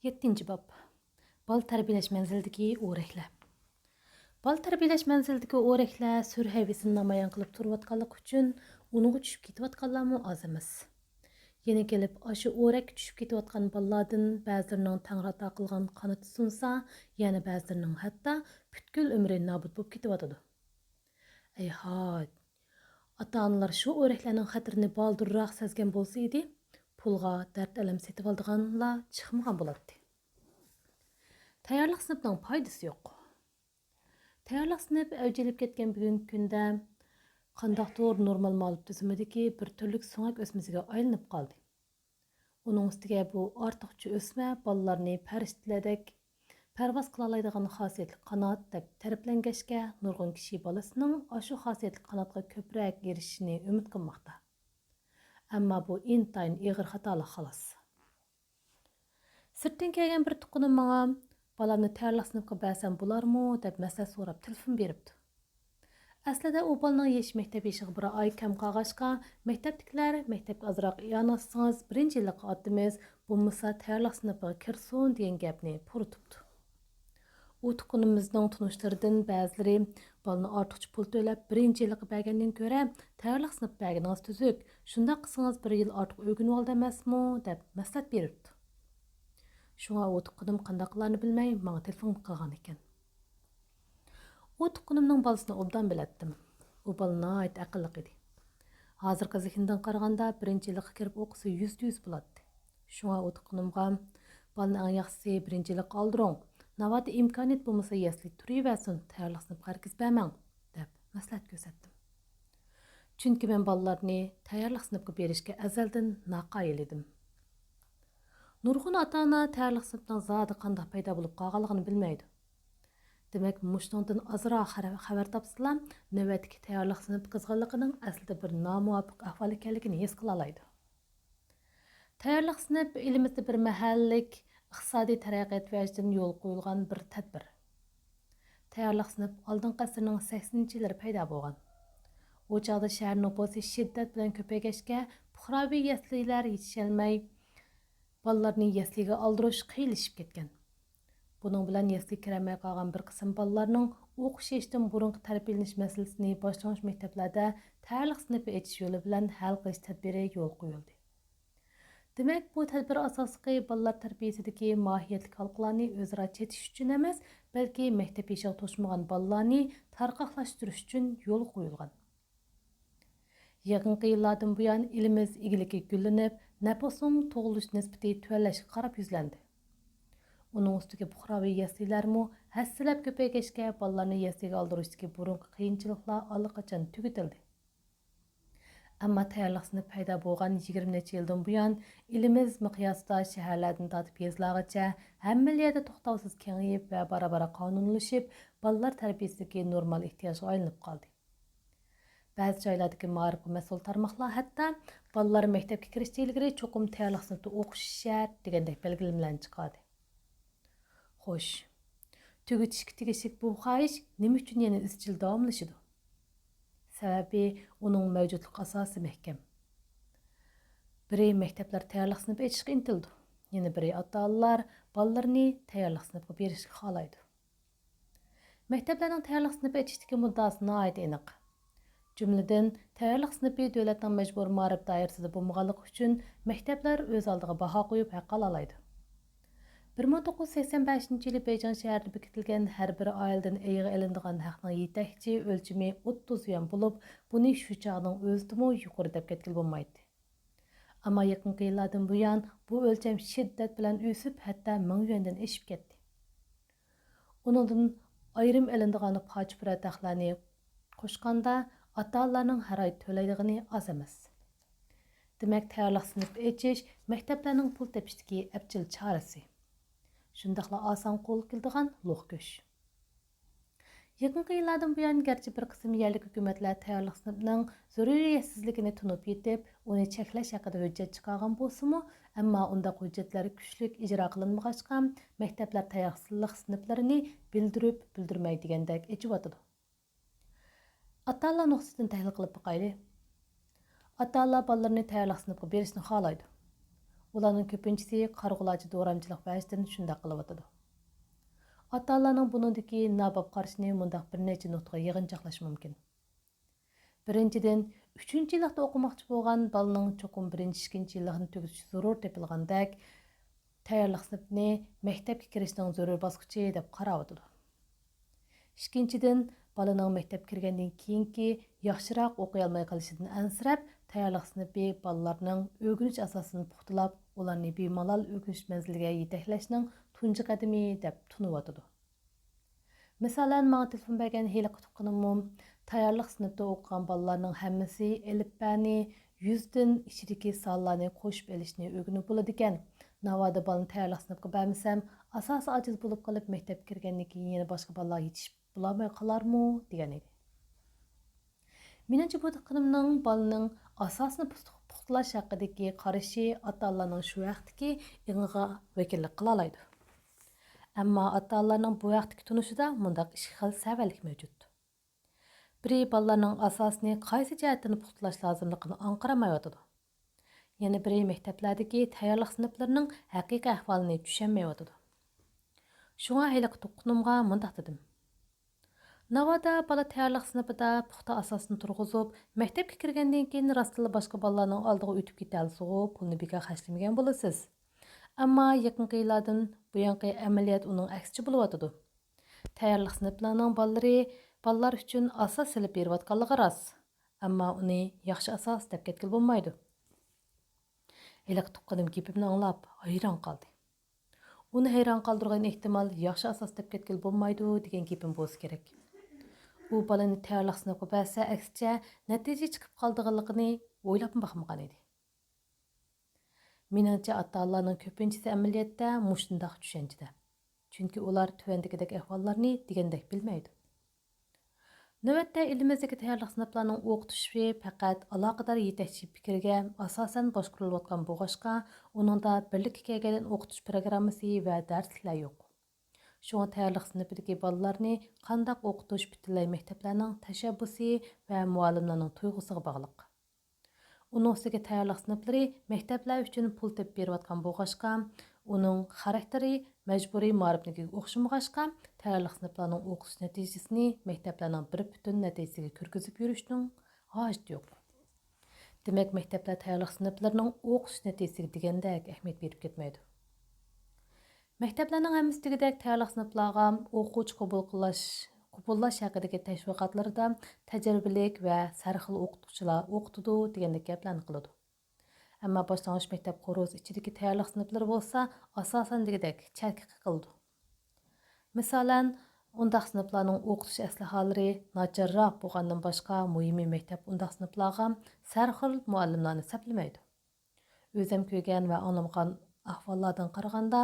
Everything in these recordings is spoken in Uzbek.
7. bab. Bal tərbiyələş mənzilidəki o'raklar. Bal tərbiyələş mənzilidəki o'raklar sür həvəsini namayan qılıb turuyotqanlıq üçün unuğa düşüb ketiyotqanlarmı az emas. Yeni kelib aşı o'rak düşüb ketiyotqan ballardan ba'zilarining tangrata qilgan qanoti sunsa, yana ba'zilarining hatto butkul umri nobud bo'lib ketiyotadi. Ey hay. Ata-onalar shu o'raklarning xatirini baldurroq sezgan bo'lsa edi, pulga dard alam setib oldiganlar chiqmagan bo'ladi. Tayyorlik sinfining foydasi yo'q. Tayyorlik sinfi avjilib ketgan bugungi kunda qandaqdir normal ma'lum tizimidagi bir turlik so'ngak o'smasiga aylanib qoldi. Uning ustiga bu ortiqcha o'sma bolalarni farishtalardek parvoz qila oladigan xosiyatli qanot deb ta'riflangachga nurg'un kishi bolasining shu xosiyatli qanotga ko'proq erishishini umid qilmoqda. Ammo bu intayin ig'ir xatolik xolos. Sirtdan kelgan bir tuqqanim menga balamni tayyorlik sinfiga bersam bo'larmi deb maslahat so'rab telefon beribdi. Aslida u bolaning yesh maktab yoshiga bir oy kam qolg'achqa maktabdagilar maktabga ozroq iyonatsangiz birinchi yillikqa otimiz bo'lmasa tayyorlik sinfiga kirsin degan gapni puritibdi. U tuqqanimizning tunishlaridan ba'zilari bolani ortiqcha pul to'lab birinchi yillikqa bergandan ko'ra tayyorlik sinfi berganingiz tuzuk, shundoq qilsangiz bir yil ortiq o'rganib oldi emasmi deb maslahat beribdi. Şuna o tuqqanim qandaqlarni bilmay menga telefon qilgan ekan. O tuqqanimning bolasini obdan bilatdim. U bola nihoyat aqlli edi. Hozirgi zehndan qaraganda birinchi yilga kirib o'qisa 100% bo'ladi. Shunga o tuqqanimga bolani eng yaxshisi birinchi yilga oldiring. Navbat imkoniyat bo'lmasa yasli turaversin, tayyorlik sinfiga hargiz bermang deb maslahat ko'rsatdim. Chunki men bolalarni tayyorlik sinfiga berishga azaldan noqoyil edim. Nurg'un ota-ona tayyorlik sinfining zodi qanday paydo bo'lib qolganligini bilmaydi. Demak, mushundan ozroq xabar topsalar, navbatdagi tayyorlik sinfi qizg'inligining aslida bir nomuvofiq ahvol ekanligini his qila oladi. Tayyorlik sinfi elimizda bir mahallik iqtisodiy taraqqiyot vajidan yo'l qo'yilgan bir tadbir. Tayyorlik sinfi oldingi asrning 80-yillari paydo bo'lgan. O chog'da shahar nufusi shiddat bilan ko'paygachga puhraviy yaslilar yetisholmay bolalarni yasliga oldirish qiyinlashib ketgan. Buning bilan yasli kirmay qolgan bir qism bolalarning o'qishdan burungi tarbiyalanish masalasini boshlang'ich maktablarda tayyorlik sinfi ochish yo'li bilan hal qilish tadbiri yo'l qo'yildi. Demak, bu tadbir asosiy bolalar tarbiyasidagi mohiyatli halqalarni o'zaro chetish uchun emas, balki maktab yoshiga to'shmagan bolalarni tarqoqlashtirish uchun yo'l qo'yilgan. Yaqinqi yillardan buyon elimiz egiligi gullanib, nafosning tug'ilish nisbati tuvanlashga qarab yuzlandi. Uning ustiga puhraviy yaslilarmi hassilab ko'paygachga bolalarni yasliga oldirishdagi burungi qiyinchiliklar allaqachon tugatildi. Ammo tayyorlik sinfi paydo bo'lgan 20 necha yildan buyon elimiz miqyosida shaharlardan tortib yezlargacha hamma yerda to'xtovsiz kengayib va bora-bora qonunlashib, bolalar tarbiyasidagi normal ehtiyojga aylanib qoldi. Ba'zi joylardagi ma'rifga mas'ul tarmoqlar hatto bolalar maktabga kirishdan ilgari cho'qim tayyorlik sinfida o'qish shart degandek belgilamalar chiqardi. Xo'sh, tugatishga tegishli bu xohish nima uchun yana izchil davomlashadi? Sababi uning mavjudlik asosi mahkam. Biri maktablar tayyorlik sinfi ochishga intildi. Yana biri ota-onalar bolalarni tayyorlik sinfiga berishga xohlaydi. Maktablarning tayyorlik sinfi ochishdagi muddaosi nihoyat aniq. Jumladan, tayyorlik sinfi davlatning majbur ma'rif doirasida bo'lmaganligi uchun maktablar o'z oldiga baho qo'yib haq olaydi. 1985-yili Beyjing shahrida bekitilgan har bir oiladan ayig'i ilinadigan haqning yetakchi o'lchami 30 yuan bo'lib, buni shu chog'ning o'zidami yuqori deb ketgan bo'lmaydi. Ammo yaqinqi yillardan buyon bu o'lcham shiddat bilan o'sib, hatto 1000 yuandan oshib ketdi. Uningdan ayrim ilinadigan qochpura taqlarni qo'shganda ota-onalarning har oy to'laydigani oz emas. Demak, tayyorlik sinfi ochish maktablarning pul tepishdagi abjil chorasi. Shundaqla oson qo'l keladigan lo'q go'sh. Yaqinqi yillardan buyon garchi bir qism yerlik hukumatlar tayyorlik sinfining zaruriyatsizligini tunib yetib, uni cheklash haqida hujjat chiqargan bo'lsa-mu, ammo unda hujjatlar kuchlik ijro qilinmag'achqa maktablar tayyorlik sinflarini bildirib-bildirmay degandek echiyotdi. Ota-onalar nuqtasidan tahlil qilib boqayli. Ota-onalar bolalarni tayyorlik sinfiga berishni xohlaydi. Ularning ko'pinchisi qarg'ulachi do'ramchilik vajdan shunday qilyotidi. Ata-onalarning buningdagi nabab qarashini mundaq bir necha nutqa yig'inchoqlash mumkin. Birinchidan, 3-yillikda o'qimoqchi bo'lgan bolaning cho'qim 1-2 yilligini tugatish zarur tepilgandek, tayyorlik sinfini maktabga kirishning zarur bosqichi deb qarayotidi. Ikkinchidan, bolaning maktabga kirgandan keyingi yaxshiroq o'qiy olmay qolishidan ansirab, tayyorlik sinfi bolalarning o'rganish asosini puxtalab, ularni bemalol o'rganish manziliga yetaklashning tunji qadami deb tunuyotidi. Masalan, menga telefon bergan heliqi tuqqanim tayyorlik sinfida o'qigan bolalarning hammasi elifbani 100 dan ichidagi sonlarni qo'shib elishni o'rganib bo'ladi ekan. Navoda bolani tayyorlik sinfiga bermasam, asosi ojiz bo'lib qolib maktabga kirgandan keyin yana boshqa bolalar yetishib bulamay qolarmi degan edi. Menimcha bu diqqatimning bolaning asosini puxtalash haqidagi qarashi ota-onalarning shu vaqtdagi ing'iga vakillik qila oladi. Ammo ota-onalarning bu vaqtdagi tunishida mundaq ikki xil savallik mavjud. Biri bolalarning asosini qaysi jihatdan puxtalash lozimligini anqiramayotidi. Yana biri maktablardagi tayyorlik sinflarining haqiqiy ahvolini tushunmayotidi. Shunga heliqi tuqqanimga mundaq dedim. Navoda bola tayyorlik sinfida puxta asosini turg'izib, maktabga kirgandan keyin rostila boshqa bolalarning oldiga o'tib ketolsa, pulni bekor xarjlamagan bo'lasiz. Ammo yaqinqi yillardan buyanqi amaliyot uning aksicha bo'lyotidi. Tayyorlik sinflarining bolalar uchun asos silib berayotganligi rost, ammo uni yaxshi asos deb ketgil bo'lmaydi. Heliqi tuqqanim gapimni anglab hayron qoldi. Uni hayron qoldirgan ehtimol yaxshi asos deb ketgil bo'lmaydi degan gapim bo'lsa kerak. U bolani tayyorlik sinfiga bersa, aksicha natija chiqib qoldiganligini o'ylab baxmagan edi. Meningcha ota-onalarning ko'pinchisi amaliyotda mushundaq tushunchada. Chunki ular tuvandagidek ahvollarni degandek bilmaydi. Navbatda elimizdagi tayyorlik sinflarining o'qitishi faqat aloqador yetakchi fikriga asosan boshqarilayotgan bo'lg'achqa, uningda birlikka kelgan o'qitish programmasi va darsliklar yo'q. Shunga tayyorlik sinfidagi bolalarni qanday o'qitish butunlay maktablarning tashabbusi va muallimlarning tuyg'usiga bog'liq. Uning ustiga tayyorlik sinflari maktablar uchun pul tepib berayotgan bo'lg'achqa, uning xarakteri majburiy ma'rifnikiga o'xshamag'achqa, tayyorlik sinflarining o'qitish natijasini maktablarning bir butun natijasiga kirgizib yurishning hojati yo'q. Demak, maktablar tayyorlik sinflarining o'qitish natijasiga degandek ahamiyat berib ketmaydi. Maktablarning hammasi degandek tayyorlik sinflariga o'quvchi qubullash haqidagi tashviqotlarda tajribalik va sarxil o'qituvchilar o'qitadi degandek gaplarni qiladi. Ammo boshlang'ich maktab qo'rusi ichidagi tayyorlik sinflari bo'lsa, asosan degandek chalkaqa qildi. Masalan, undaq sinflarning o'qitish aslahalari nacharroq bo'lgandan boshqa muhimi maktab undaq sinflarga sarxil muallimlarni saplamaydi. O'zim ko'rgan va anglamagan ahvollardan qaraganda,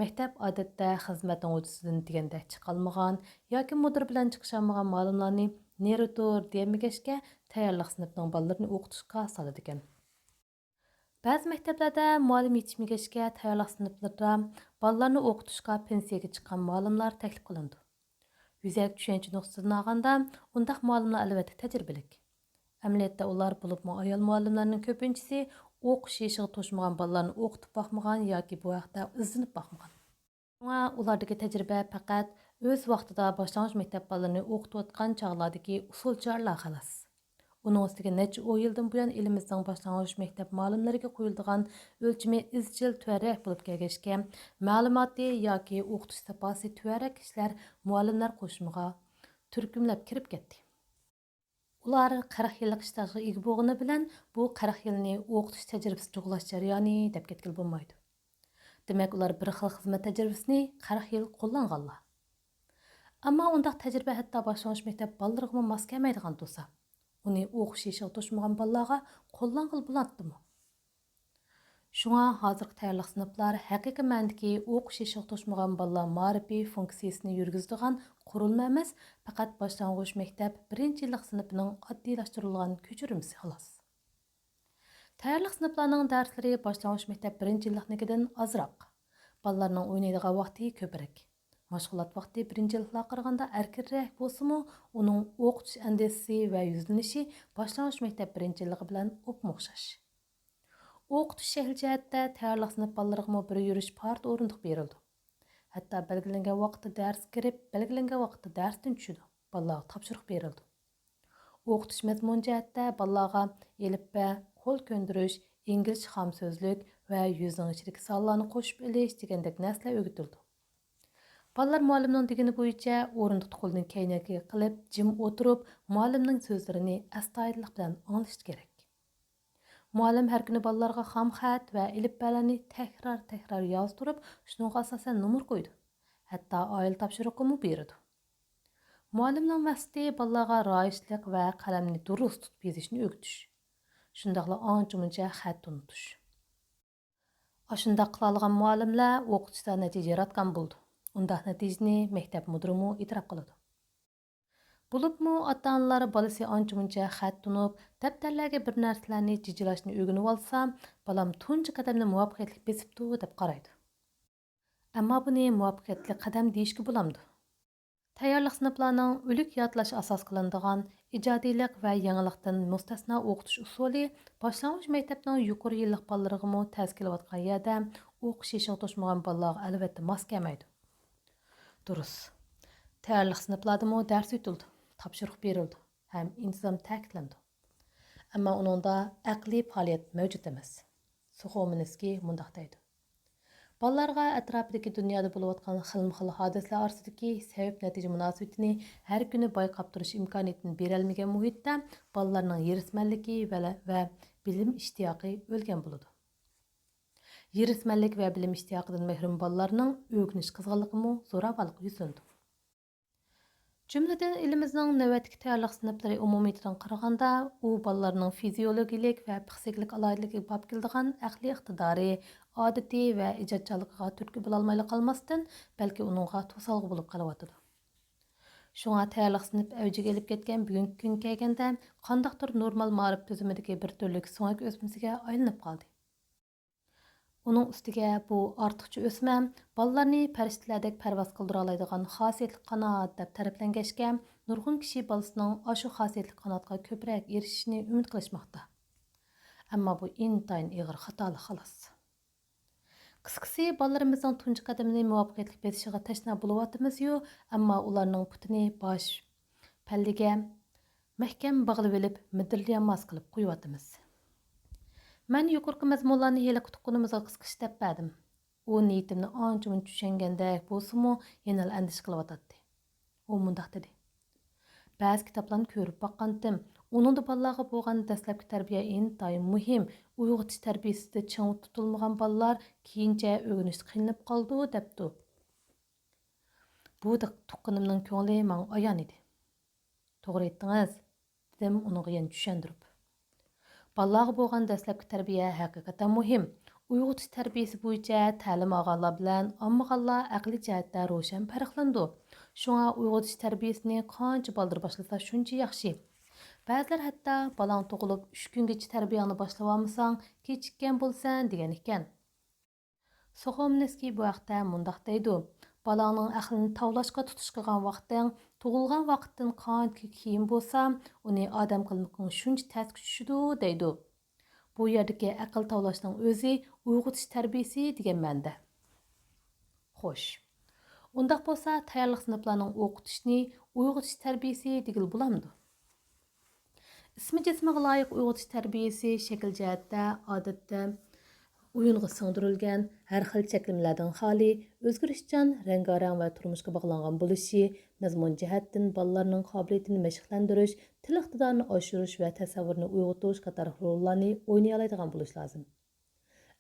maktab odatda xizmatning o'tisidan degandek chiqolmagan yoki mudir bilan chiqisholmagan muallimlarni neritur demagachga tayyorlik sinfining bolalarini o'qitishga soladi ekan. Ba'zi maktablarda muallim yetishmagachga tayyorlik sinflarida bolalarni o'qitishga pensiyaga chiqqan muallimlar taklif qilindi. Yuzak tushuncha nuqtasidan olganda, undaq muallimlar albatta tajribalik. Amaliyotda ular bo'libmi ayol muallimlarning ko'pinchisi o'qish yoshiga to'shmagan bolalarni o'qitib boqmagan yoki bu haqda izlanib boqmagan. Shunga ulardagi tajriba faqat o'z vaqtida boshlang'ich maktab bolalarini o'qitayotgan chog'lardagi usulcharlar xolos. Uning ustiga necha yildan buyon elimizning boshlang'ich maktab muallimlariga qo'yiladigan o'lchami izchil tuvarrak bo'lib kelgachga, ma'lumotli yoki o'qitish saposi tuvarrak kishilar muallimlar qo'shimiga turkumlab kirib ketdi. Ular 40 yillik ishtajga ega bo'lgani bilan bu 40 yilni o'qitish tajribasi to'g'lash jarayoni deb ketgil bo'lmaydi. Demak, ular bir xil xizmat tajribasini 40 yil qo'llanganlar. Ammo undaq tajriba hatto boshlang'ich maktab bolalariga mos kelmaydigan bo'lsa, uni o'qish yoshiga to'shmagan bolalarga qo'llangan bo'ladimi? Shunga hozirgi tayyorlik sinflar haqiqiy ma'nodagi o'qish yoshiga to'shmagan bolalar ma'rifiy funksiyasini yurgizadigan qurilma emas, faqat boshlang'ich maktab 1-yillik sinfining oddiylashtirilgan ko'chirmasi xolos. Tayyorlik sinflarining darslari boshlang'ich maktab 1-yilliknikidan ozroq. Bolalarning o'ynaydigan vaqti ko'proq. Mashg'ulot vaqti 1-yilliklarga qaraganda erkinroq bo'lsa-mu, uning o'qitish andisi va yuzlanishi boshlang'ich maktab 1-yilligi bilan o'xshash. O'qitish shakli jihatda tayyorlik sinf bolalarga bir yurish part o'rindiq berildi. Hatto belgilangan vaqtda dars kirib, belgilangan vaqtda darsdan tushidi. Bolalarga topshiriq berildi. O'qitish mazmun jihatda bolalarga elifba, qo'l ko'ndirish, inglizcha xam so'zlik va yuzning ichidagi sonlarni qo'shib elish degandek narsalar o'rgatildi. Bolalar muallimning degani bo'yicha o'rindiqda qo'lini kaynagiga qilib, jim o'tirib, muallimning so'zlarini astoydillik bilan anglash kerak. Muallim har kuni bolalarga xam xat va elifbalarni takror yozdirib, shunga asosan nomer qo'ydi. Hatto oila topshiriqni berdi. Muallimning maqsadi bolalarga roishlik va qalamni durust tutib yozishni o'rgatish. Shundaqla ancha-muncha xat unutish. Ashundaq qila olgan muallimlar o'qitishda natija yaratgan bo'ldi. Undaq natijani maktab mudiri e'tirof qiladi. Bulubmu ota-onalar bolasi ancha-muncha xat tunib, daftarlarga bir narsalarni jijilashni o'rganib olsa, bolam tunji qadamni muvaffaqiyatli besibdi deb qaraydi. Ammo buni muvaffaqiyatli qadam deyishga bo'lamdi. Tayyorlik sinflarining o'lik yodlash asos qilinadigan ijodiylik va yangilikdan mustasno o'qitish usuli boshlang'ich maktabning yuqori yillik bolalariga tashkilayotgan yerda o'qish yoshiga to'shmagan bolalarga albatta mos kelmaydi. Durust. Tayyorlik sinflarida dars o'tildi, topshiriq berildi ham intizom ta'kidlandi. Ammo uningda aqliy faoliyat mavjud emas. Suxominskiy mundaq deydi. Bolalarga atrofidagi dunyoda bo'layotgan xilma-xil hodisalar orasidagi sabab-natija munosabatini har kuni bayqab turish imkoniyatini berolmagan muhitda bolalarning yirismanligi va bilim ishtiyoqi o'lgan bo'ladi. Yirismanlik va bilim ishtiyoqidan mahrum bolalarning o'rganish qizg'inligi zo'ravonlik yuzlandi. Cümleden elimizning navbatdagi tayyorlik sinflari umumiyatidan qaraganda, u bolalarning fiziologik va psixologik alohidaligiga olib keladigan aqliy iqtidori, odati va ijodkorligiga turtki bo'la olmay qolmasdan, balki uningga to'salg'i bo'lib qolyotidi. Shunga tayyorlik sinf avjiga olib ketgan bugungi kun kelganda, qandaqdir normal ma'rif tizimidagi bir turlik so'ngak o'smasiga aylanib qoldi. Uning ustiga bu ortiqcha o'sma bolalarni farishtalardek parvoz qildira oladigan xosiyatli qanot deb ta'riflangachga, nurg'un kishi bolasining shu xosiyatli qanotga ko'proq erishishini umid qilishmoqda. Ammo bu intayin ig'ir xatolik xolos. Qisqasi, bolalarimizning tunji qadamini muvaffaqiyatli besishiga tashna bo'lyapmiz-yu, ammo ularning putini bosh palliga mahkam bog'lab olib, midirliyamaz qilib qo'yapmiz. Men yuqorqi mazmunlarni hali qutuqqunimizga qisqish deb berdim. U niyatimni ancha-muncha tushungandek bo'lsa-mu, yana andish qilyotdi. U mundaq dedi. Ba'zi kitoblarni ko'rib boqqandim. Uningda bolalarga bo'lgan dastlabki tarbiya intayin muhim. Uyg'otish tarbiyasida chang tutilmagan bolalar keyincha o'rganishda qiynalib qoldi debdi. Bu tuqqanimning ko'ngli menga ayon edi. To'g'ri aytdingiz, dedim uningga yana tushundirib. Bolalarga bo'lgan dastlabki tarbiya haqiqatan muhim. Uyg'otish tarbiyasi bo'yicha ta'lim olganlar bilan olmaganlar aqliy jihatdan ro'shan farqlandi. Shunga uyg'otish tarbiyasini qancha baldir boshlasa shuncha yaxshi. Ba'zilar hatto bolang tug'ilib 3 kungacha tarbiyani boshlab olmasang, kechikkan bo'lsan degan ekan. Soxomneskiy bu haqda mundaq deydi. Balangning aqlini tavlashga tutish qilgan vaqting tug'ilgan vaqtdan qancha keyin bo'lsa, uni odam qilmoqning shuncha tez tushidi deydi. Bu yerdagi aql tavlashning o'zi uyg'otish tarbiyasi degan ma'noda. Xo'sh. Undaq bo'lsa, tayyorlik sinflarining o'qitishni uyg'otish tarbiyasi degil bo'lamdi. Ismi jismiga loyiq uyg'otish tarbiyasi shakl jihatda odatda o'yinga singdirilgan har xil cheklimlardan xoli, o'zgarishchan, rangarang va turmushga bog'langan bo'lishi, mazmun jihatdan bolalarning qobiliyatini mashqlantirish, til iqtidorini oshirish va tasavvurni uyg'otish qator rollarni o'ynay oladigan bo'lish lozim.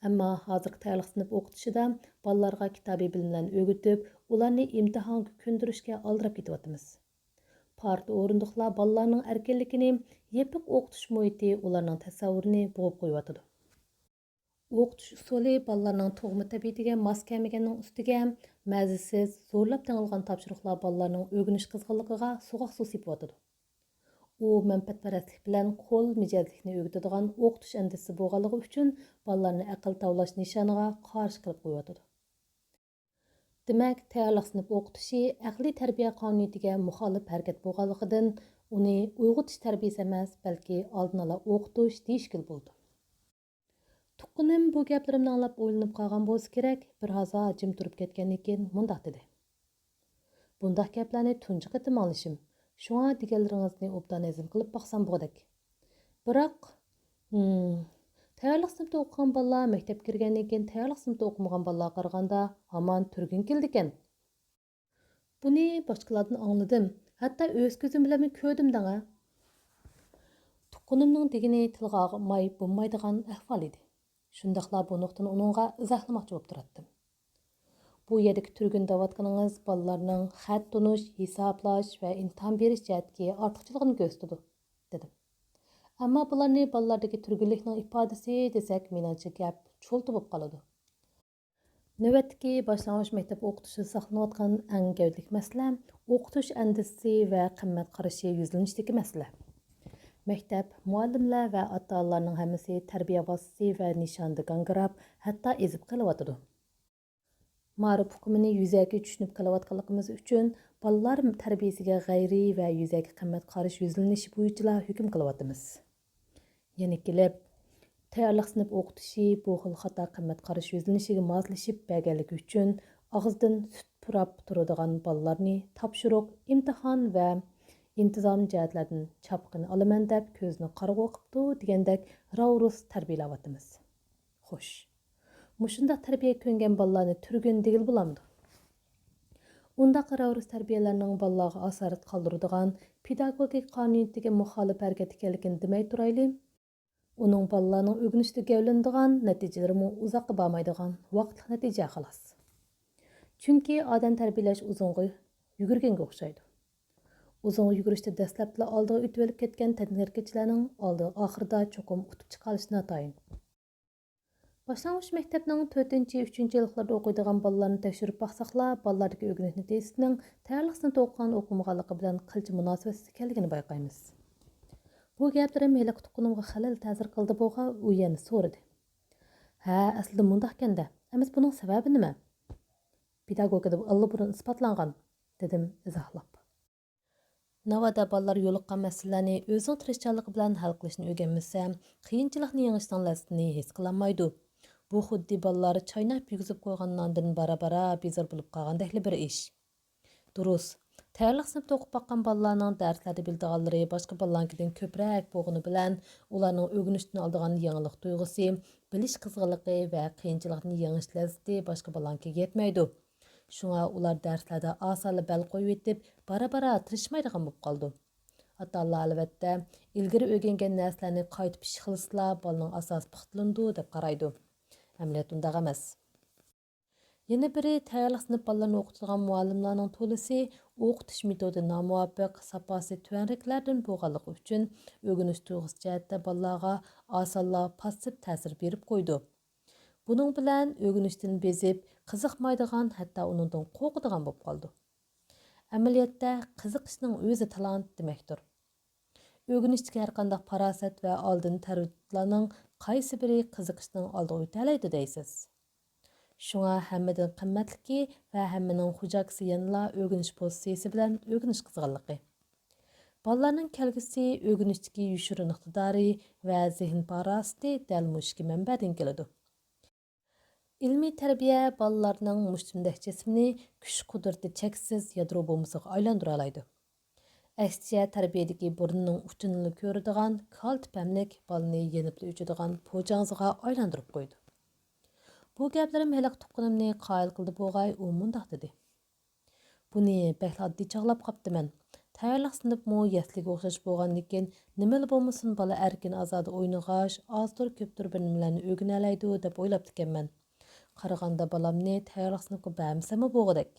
Ammo hozirgi tayyorlik sinf o'qitishida bolalarga kitobiy bilimlarni o'rgatib, ularni imtihonga ko'ndirishga oldirib ketyapmiz. Parti o'rindiqlar bolalarning erkinligini, yepiq o'qitish muhiti ularning tasavvurini bo'g'ib qo'yotdi. O'qitish usuli bolalarning tug'ma tabiatiga mos kelmaganning ustiga mazasiz, zo'rlab tangilgan topshiriqlar bolalarning o'rganish qizg'inligiga so'g'aq suv sepyotdi. U manfaatparastlik bilan qo'l mijozlikni o'rgatadigan o'qitish andisi bo'lganligi uchun bolalarni aql tavlash nishoniga qarshi qilib qo'yotdi. Demak, tayyorlik sinf o'qitishi aqliy tarbiya qonuniyatiga muxolif harakat bo'lganligidan uni uyg'otish tarbiyasi emas, balki oldin ola o'qitish deyishga bo'ldi. Tuqqanim bu gaplarimni anglab o'ylanib qolgan bo'lsa kerak, bir hazo jim turib ketgandan keyin mundaq dedi. Bundaq gaplarni tunji qatim anglashim. Shunga deganlaringizni obdan ezim qilib baqsam bo'g'dak. Biroq, tayyorlik sinfida o'qigan bolalar maktab kirgandan keyin tayyorlik sinfida o'qimagan bolalarga qaraganda hamon turgin keldi ekan. Buni boshqalardan angladim. Hatto o'z ko'zim bilan ko'rdim danga. Tuqqanimning degini tilga olmay bo'lmaydigan ahvol edi. Shundaqla bu nuqtani uningga izohlamoqchi bo'lib turatdim. Bu yerdagi turgin davatqanınız balalarning xat tunish, hisoblash va imtihon berish jihatdagi ortiqchiligini ko'rsatadi, dedim. Ammo bularni balalardagi turginlikning ifodasi desak, menimcha gap cho'lta bo'lib qoladi. Navbatdagi boshlang'ich maktab o'qitishida saqlanayotgan eng gavdalik masala o'qitish andisi va qimmat qarashi yuzlanishdagi masala. Maktab, muallimlar va ota-onalarning hammasi tarbiya vositasi va nishonda gangirab, hatto ezib qilyotidi. Ma'rif hukmini yuzaga tushunib qilayotganligimiz uchun bolalar tarbiyasiga g'ayriy va yuzaga qimmat qarash yuzlanishi bo'yicha hukm qilyapmiz. Yana kelib, tayyorlik sinf o'qitishi bu xil xato qimmat qarash yuzlanishiga moslashib berganligi uchun og'izdan sut purab turadigan bolalarni topshiriq, imtihon va intizom jihatlardan chapqin olaman deb ko'zni qarg'u qipti degandek ravrus tarbiyalayapmiz. Xo'sh, mushundaq tarbiya ko'ngan bolalarni turgin degil bo'lamdi. Undaq ravrus tarbiyalarning bolalarga asorat qoldiradigan pedagogik qonuniyatiga muxolif harakat ekanligini demay turayli. Uning bolalarning o'rganishda gavlanadigan natijalari uzoqqa bormaydigan vaqtli natija xolos. Chunki odam tarbiyalash uzunga yugurganga o'xshaydi. Uzun yugurishda dastlabda oldiga o'tib olib ketgan tadbirkorchilarning oxirida cho'qim o'tib chiqalishi natoyin. Boshlang'ich maktabning 4-3 yillarda o'qiydigan bolalarni tekshirib baqsaqlar, bolalardagi o'rganish natijasining tayyorlik sinfida o'qigan o'qimaganligi bilan qilcha munosabatsiz ekanligini bayqaymiz. Bu gaplarim hali tuqqanimga xalal ta'sir qildi bo'g'a, u yana so'radi. Ha, aslida mundaq ekanda, emas buning sababi nima? Pedagogikada allburun isbotlangan, dedim izohlab. Navada bolalar yo'liqqan masalalarni o'zining tirishchanligi bilan hal qilishni o'rganmasa, qiyinchilikni yengishning lazzatini his qilolmaydi. Bu xuddi bolalar chaynab yugizib qo'ygan nondan bara-bara bezor bo'lib qolgandek bir ish. Durust. Tayyorlik sinfida o'qib baqqan bolalarning darslarda bildiganlari boshqa bolalardan ko'proq bo'lgani bilan ularning o'rganishdan oldigan yangilik tuyg'usi, bilish qizg'inligi va qiyinchilikni yengish lazzati boshqa bolalarga yetmaydi. Şuna ular derslarda asarlı bel qo'yib etib, bara-bara tirishmaydigan bo'lib qoldi. Ota-onalar albatta ilgari o'rgangan narsalarni qaytib ish qilsa, bolaning asosi puxtlandi deb qaraydi. Amaliyot undaq emas. Yana biri tayyorlik sinf bolalarni o'qitadigan muallimlarning to'lisi o'qitish metodi nomuvofiq, saposi tuvanliklardan bo'lganligi uchun o'rganish tuyg'usi jihatda bolalarga osonla passiv ta'sir berib qo'ydi. Bunun bilan o'rganishdan bezib, qiziqmaydigan, hatto uningdan qo'rqadigan bo'lib qoldi. Amaliyotda qiziqishning o'zi talant demakdir. O'rganishdagi har qanday farosat va oldin tarbiyalarning qaysi biri qiziqishning oldiga o'talaydi deysiz. Shunga hammadan qimmatligi va hammaning xo'jagisi yanla o'rganish pozitsiyasi bilan o'rganish qizg'inligi. Bolalarning kelgusi o'rganishdagi yushurin iqtidori va zehn farosati dal mushki manbadan keladi. İlmiy tərbiyə balalarning mustimdak jismini kuch-qudrati cheksiz yadro bombasiga aylantıra oladi. Aksiya tarbiyadagi burnining uchini ko'radigan kaltipamlik balani yenib o'chadigan po'jang'iga aylantirib qo'ydi. Bu gaplarim hali tuqqanimni qoyil qildi bo'g'ay u mundaq dedi. Buni bexli oddiy chog'lab qoptiman. Tayyorlik sinfmi yasliga o'xshash bo'lgandan keyin nimali bo'lmasin bola erkin ozoda o'ynag'ash, ozdir ko'pdir bir nimalarni o'rgana oladi deb o'ylab ekanman. Qaraganda balamni tayyorlik sinfga bermsami bo'g'dak.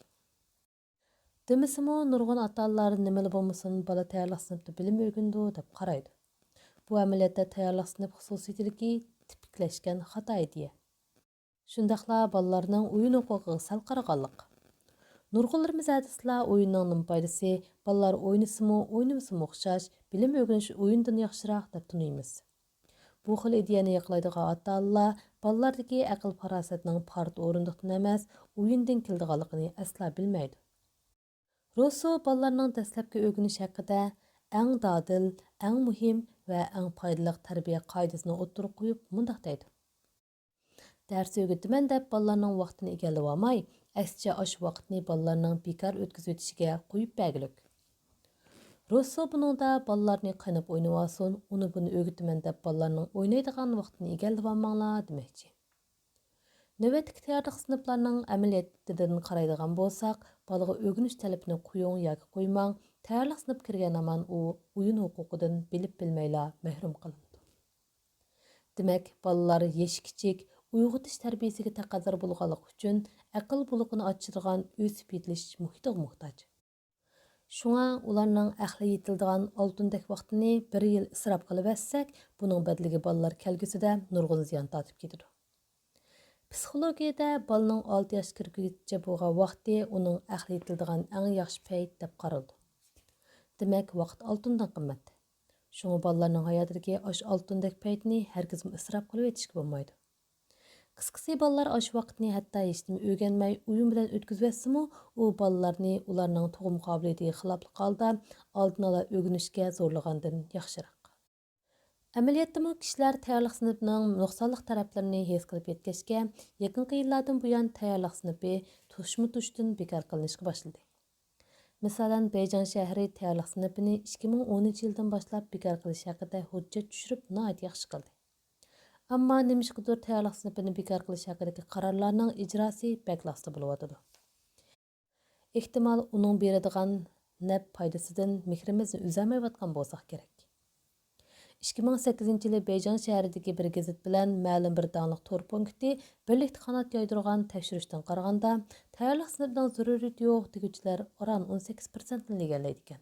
Demisimi nurg'un ota-onalar nimali bo'lmasin bola tayyorlik sinfda bilim o'rgandi deb qaraydi. Bu amaliyotda tayyorlik sinf xususiyatidagi tipiklashgan xato idea. Shundaqla bolalarning o'yin huquqiga sal qaraganlik. Nurg'unlarimiz hadislar o'yinning nima foydasi, bolalar o'ynasimi, o'ynamasimi o'xshash, bilim o'rganish o'yindan yaxshiroq deb tunuymiz. Bu xil ideyani yaqlaydigan ota-onalar bolalardagi aql farosatning part o'rindiqdan emas, o'yindan keldiganligini asla bilmaydi. Rousseau bolalarning dastlabki o'rganish haqida eng dadil, eng muhim va eng foydali tarbiya qoidasini o'ttirib qo'yib mundaq deydi. Dərs öyrətmən deb ballarning vaqtini egallab olmay, əksicə aş vaqtni ballarning bekar o'tkazib o'tishiga qo'yib bəgilік. Russo buningda ballarni qaynab o'ynab olsin, uni buni o'rgataman deb ballarning o'ynaydigan vaqtini egallab olmanglar demoqchi. Növbətdəki tayyorlik siniflarning amaliyatidan qaraydigan bo'lsak, balaga o'rganish talabini qo'ying yoki qo'ymang, tayyorlik sinif kirgan aman u o'yin huquqidan bilib bilmayla mahrum qilindi. Demak, balalar yoshi kichik, uyg'otish tarbiyasiga taqozo bo'lganligi uchun aql bulug'ini ochadigan o'sib yetilish muhitiga muhtoj. Шуңа уларның әхли етілдіған алтындек вақтыны бір ел ысырап қылып әссәк, бұның бәділігі балалар кәлгісіде нұрғын зиян татып кетір. Психологияда балының 6 яш кіргізгенше болған вақты оның әхли етілдіған әң яқшы пәйт деп қаралды. Демек, вақт алтындан қымбат. Шуңа балаларның hayatidagi аш алтындек пәйтini herkes ысырап қылып етішке болмайды. Qısqası ballar aş vaqtini hatta hechnim o'rganmay o'yin bilan o'tkazib etsa-mu, u balalarni ularning tug'um qobiliyatiga xiloflik holda oldin ola o'rganishga zo'rlagandan yaxshiroq. Amaliyotda kishilar tayyorlik sinfining nuqsonli taraflarini his qilib yetkazishga, yaqinqi yillardan buyon tayyorlik sinfi tushma-tushdan bekor qilinishga boshladi. Masalan, Beyjing shahri tayyorlik sinfini 2010-yildan boshlab bekor qilish haqida hujjat tushirib, nihoyat yaxshi qildi. Ammo nimishqidir tayyorlik sinfini bekor qilish haqidagi qarorlarning ijrosi baklasta bo'lyotidi. Ehtimol uning beradigan naf foydasidan mehrimizni uzamayotgan bo'lsak kerak. 2008-yili Beyjing shahridagi bir gazet bilan ma'lum bir dangliq tor punkti birlikda qanot yoydirgan tekshirishdan qaraganda, tayyorlik sinfining zaruriyati yo'q deguvchilar oran 18% ni egallaydi ekan.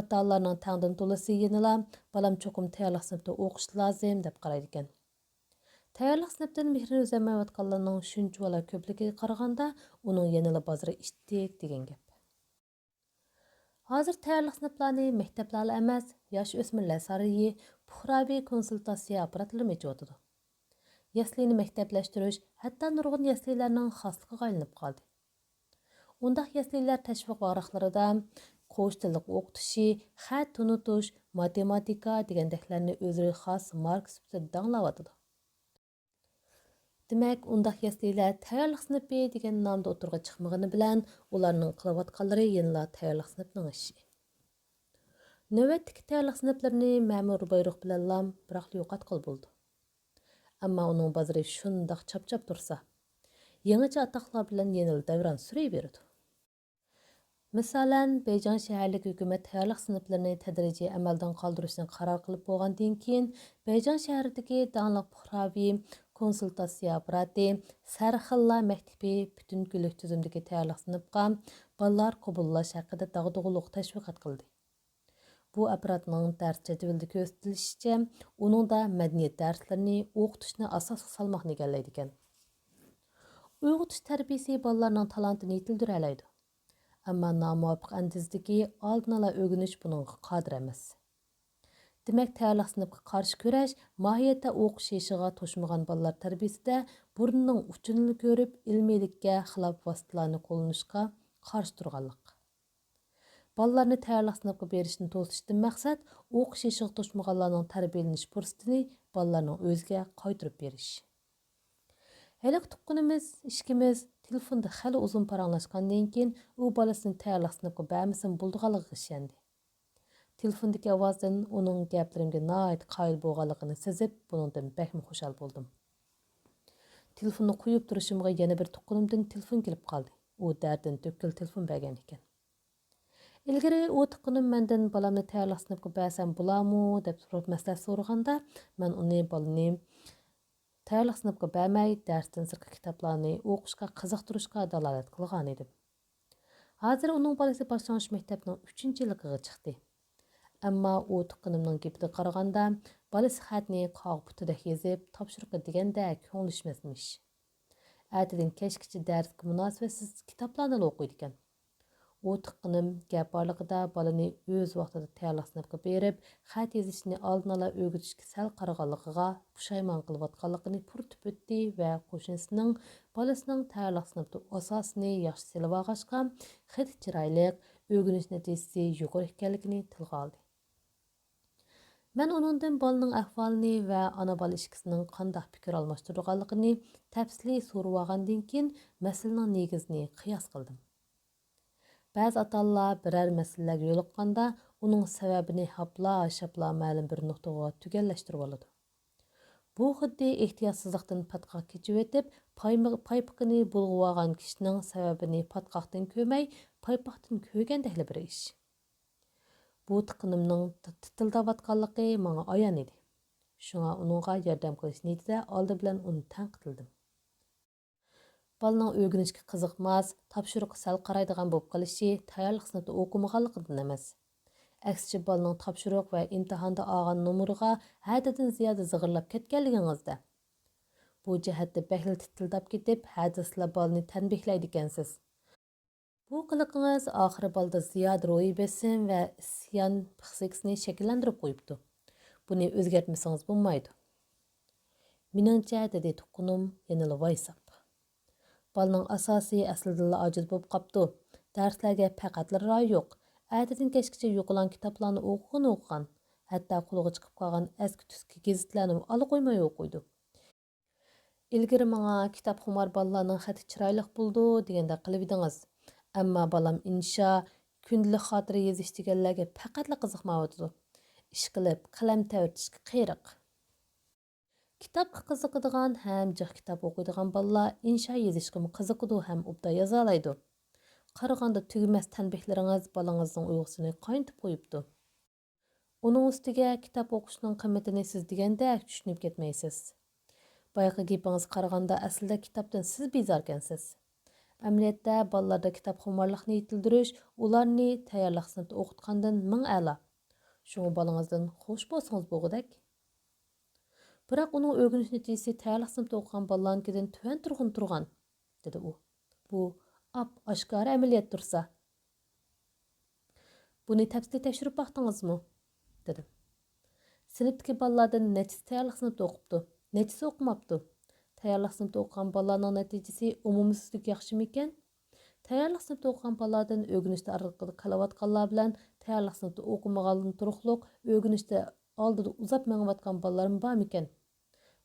Ota-onalarning tangdan to'lisi yenila balam cho'qim tayyorlik sinfida o'qish lozim deb qaraydi ekan. Tayyorlik sinfidan mehrini uzamayotganlarning shunchalar ko'pligiga qaraganda, uning yanada bozori ishtik degan gap. Hozir tayyorlik sinflarini maktablar emas, yosh o'smirlar sarayi, puhraviy konsultatsiya apparatlari mevjud. Yaslini maktablashtirish hatto nurg'un yaslilarning xosligiga aylanib qoldi. Undaq yaslilar tashviq varaqlarida qo'sh tillik o'qitishi, xat tunutish, matematika degandeklarni o'ziga xos mark sifatida danglayotdi. Demak, undaq yaslilar tayyorlik sinfi degan nomda o'tirg'a chiqmagani bilan ularning qilayotganlari yanada tayyorlik sinfining ishi. Navbatdagi tayyorlik sinflarini ma'mur buyruq bilan biroq yo'qotqil bo'ldi. Ammo uning bozori shundoq chap-chap tursa, yangicha atoqlar bilan yanada davron suraveradi. Masalan, Beyjing shaharlik hukumat tayyorlik sinflarini tadrijiy amaldan qoldirishni qaror qilib bo'lgandan keyin Beyjing shahridagi dangliq puhraviy konsultatsiya apparati Sarxilla maktabi butun kunlik tizimdagi tayyorlik sinfga bolalar qabullash haqida dag'dug'uluq tashviqot qildi. Bu apparatning dars jadvalida ko'rsatilishicha, uningda madaniyat darslarini o'qitishni asosga salmoqni egallaydi ekan. Uyg'otish tarbiyasi bolalarning talantini yetildira oladi. Ammo nomuvofiq andizdagi oldin ola o'rganish buningga qodir emas. Demak, tayyorlik sinfga qarshi kurash mohiyatda o'qish yoshiga to'shmagan bolalar tarbiyasida burnining uchini ko'rib, ilmiylikka xilof vositalarni qo'llanishga qarshi turganlik. Bolalarni tayyorlik sinfga berishni to'sishdan maqsad o'qish yoshiga to'shmaganlarning tarbiyalanish fursatini bolalarning o'ziga qaytarib berish. Halik tuqqunimiz, ishkimiz telefonda xali uzun paranglashgandan keyin u bolasini tayyorlik sinfga bermasin bo'ldiganligiga ishondi. Telefondagi ovozdan uning gaplarimga nihoyat qoyil bo'lganligini sezib, buningdan bakmi xushal bo'ldim. Telefonni qo'yib turishimga yana bir tuqqunimdan telefon kelib qoldi. U darddan to'kil telefon bergan ekan. Ilgari u tuqqanim mendan balamni tayyorlik sinfga bersam bo'larmi deb maslahat so'raganda, men uni balani tayyorlik sinfga bermay, darsdan sirtqi kitoblarni o'qishga qiziqtirishga dalolat qilgan edim. Hozir uning bolasi boshlang'ich maktabning 3-yiliga chiqdi. Ammo u tuqqanimning gapiga qaraganda, bolasi xatni qog'oz putida yozib, topshiriqqa deganda ko'nglishmasmish. Ertadan kechgacha darsga munosabatsiz kitoblarni o'qiydi ekan. U tuqqanim gap borligida bolani o'z vaqtida tayyorlik sinfga berib, xat yozishni oldin ola o'rgatishga sal qaraganligiga pushaymon qilayotganligini puritib o'tdi va qo'shnisining bolasining tayyorlik sinfida asosini yaxshi silib olg'achqa, xit chiroyli, o'rganish natijasi yuqori ekanligini tilga oldi. Mən onundan balının əhvalını və ana bala ikisinin qandaq fikir almashtırğanlığını təfsili so'rayotgandan keyin məsələnin negizini qiyas qildim. Bəzi ata-onalar birər məsələlərə yo'liqqanda uning sababini hapla-şapla ma'lum bir nuqtaga tugallashtirib oladi. Bu xuddi ehtiyotsizlikdan patqoq kechib o'tib, paypoqini bulg'ib olgan kishining sababini patqoqdan ko'may, paypoqdan ko'rgandek bir ish. Bu tiqinimning titildavatqanligi menga ayon edi. Shunga uningga yordam qilish niyatida oldi bilan uni tanqidladim. Balaning o'rganishga qiziqmas, topshiriqqa sal qaraydigan bo'lib qolishi tayyorlik sinfida o'qimaganligidan emas. Aksicha balaning topshiriq va imtihonda olgan numeriga haddidan ziyoda zig'irlab ketganligingizda. Bu jihatda bahli titildab ketib, hadislar balani tanbihlaydi ekansiz. Bu qiliqingiz oxiri balda ziyoda ro'yi besim va isyon psixikasini shakllantirib qo'yibdi. Buni o'zgartmasangiz bo'lmaydi. Meningcha, dedi tuqqanim yanada voysab. Balaning asosiy aslida ojiz bo'lib qopti. Darslarga faqatla ro'y yo'q. Ertadan kechgacha yo'qolan kitoblarni o'qigan. Hatto qo'liga chiqib qolgan eski-tuski gazetlarni olib qo'ymay o'qiydi. Ilgari menga kitobxumor balalarning xati chiroyli bo'ldi deganda qilib edingiz. Ammo balam insho, kundalik xotira yozish deganlarga faqatla qiziqmayotdi. Ish qilib, qalam tavatishga qiyriq. Kitobga qiziqadigan ham jiq kitob o'qiydigan balalar insho yozishga qiziqadi ham obda yoza oladi. Qaraganda tugamas tanbehlaringiz balangizning uyg'usini qaynatib qo'yibdi. Uning ustiga kitob o'qishning qimmatini siz degandek tushunib ketmaysiz. Bayaqi gapingiz qaraganda aslida kitobdan siz bezorkansiz. Amaliyotda balalarda kitobxumorlikni yetildirish, ularni tayyorlik sinfida o'qitgandan ming a'lo. Shunga balangizdan xush bo'lsangiz bo'lg'udak. Biroq uning o'rganish natijasi tayyorlik sinfida o'qigan balalarnikidan tuvan turgan, dedi u. Bu oshkora amaliyot tursa. Buni tafsili tekshirib baqdingizmi? Dedim. Sinfdagi balalardan nechisi tayyorlik sinfida o'qibdi, nechisi o'qimabdi? Tayyorlik sinfida o'qigan balalarning natijasi umumisizlik yaxshimi ekan? Tayyorlik sinfida o'qigan balalardan o'rganishda orqada qalayotganlar bilan tayyorlik sinfida o'qimaganlar turuqliq o'rganishda oldida uzab mengayotgan balalarmi bormi ekan?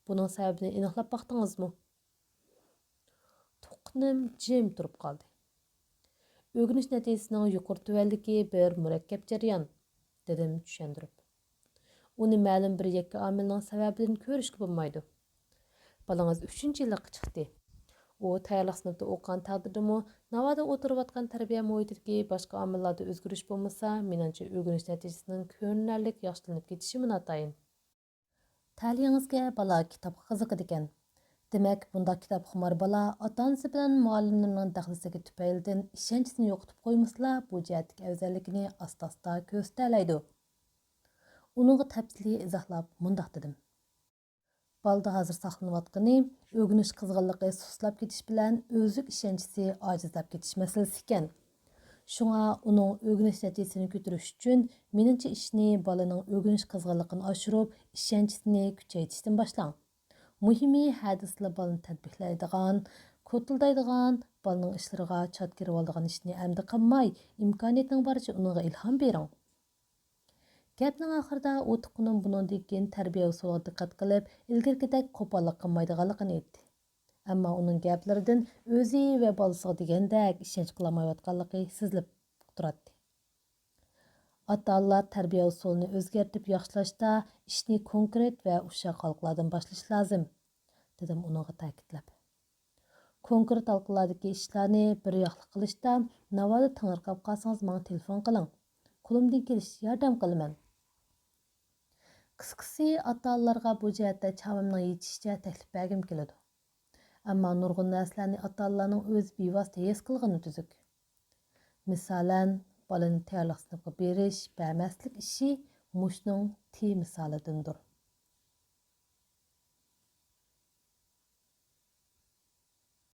Buning sababini aniqlab baqdingizmi? Tuqqanim jim turib qoldi. O'rganish natijasining yuqori tuvandagi bir murakkab jarayon, dedim tushuntirib. Uni ma'lum bir yakka omilning sababidan ko'rishga bo'lmaydi. Balangiz 3-yillikka chiqdi. U tayyorlik sinfida o'qigan taqdirdami, navoda o'tirayotgan tarbiya muhitidagi boshqa omillarda o'zgarish bo'lmasa, menimcha o'rganish natijasining ko'rinarli yaxshilanib ketishi munotayin. Ta'limingizga bala kitobga qiziqadi ekan. Demak, bunda kitobxumor bala ota-onasi bilan muallimlarning daxlisiga tufaylidan ishonchisini yo'qotib qo'ymaslar, bu jihatdagi afzalligini asta-asta ko'rsatalaydi. Uningga tafsili izohlab mundoq dedim. Balda hozir saqlanayotgani o'rganish qizg'inligi suslab ketish bilan o'zlik ishonchisi ojizlab ketish masalasi ekan. Shunga uning o'rganish natijasini ko'tarish uchun meningcha ishni balaning o'rganish qizg'inligini oshirib, ishonchisini kuchaytirishdan boshlang. Muhimi hadislar balani tadbiqlaydigan, ko'tildaydigan, balaning ishlariga chat kirib oladigan ishni amdi qilmay, imkoniyatning boricha uningga ilhom bering. Gapning oxirida u tuqqanim buningdan keyin tarbiya usuliga diqqat qilib, ilgirgidek qo'pollik qilmaydiganligini aytdi. Ammo uning gaplaridan o'zi va bolasiga degandek ishonch qilmayotganligi sezilib turadi. Ota-onalar tarbiya usulini o'zgartirib yaxshilashda ishni konkret va ushoq xalqlardan boshlash lozim, dedim uningga ta'kidlab. Konkret xalqlardagi ishlarni bir yoqli qilishda navoda tangirqab qolsangiz menga telefon qiling. Qo'limdan kelish yordam qilaman. Qisqasi ota-onalarga bu jihatda chamamning yetishicha taklif bergim keladi. Ammo nurg'un narsalarni ota-onalarning o'z bevosita his qilgani tuzuk. Misolan, balani tayyorlik sinfiga berish, bermaslik ishi mushning misolidandir.